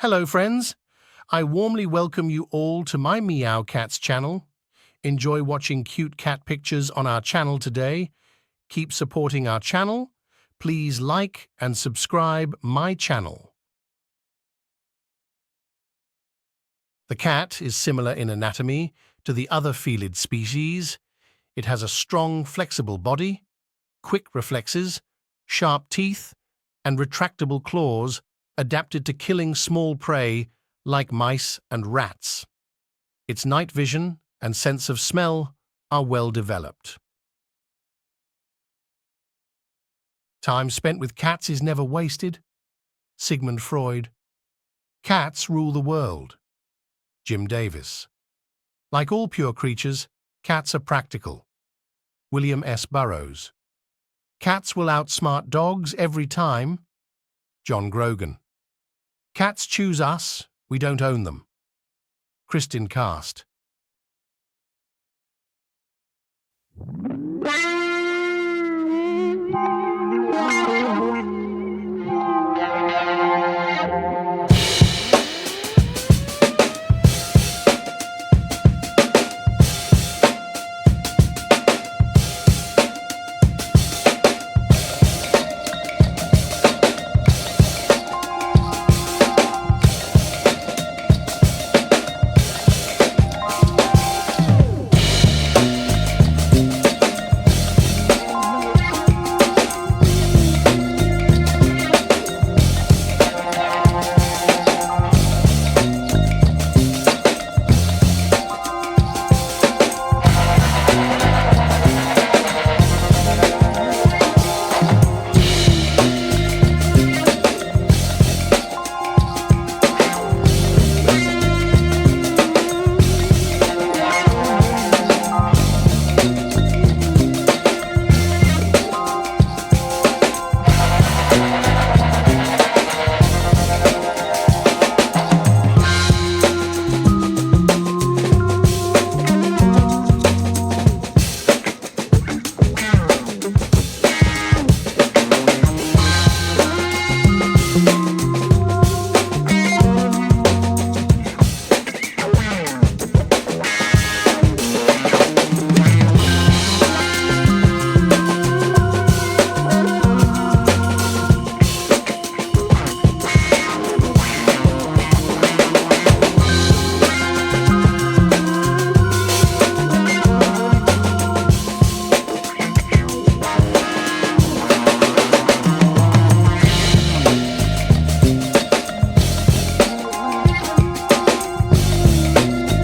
Hello, friends. I warmly welcome you all to my Meow Cats channel. Enjoy watching cute cat pictures on our channel today. Keep supporting our channel. Please like and subscribe my channel. The cat is similar in anatomy to the other felid species. It has a strong, flexible body, quick reflexes, sharp teeth, and retractable claws adapted to killing small prey like mice and rats. Its night vision and sense of smell are well developed. Time spent with cats is never wasted. Sigmund Freud. Cats rule the world. Jim Davis. Like all pure creatures, cats are practical. William S. Burroughs. Cats will outsmart dogs every time. John Grogan. Cats choose us, we don't own them. Kristin Cast.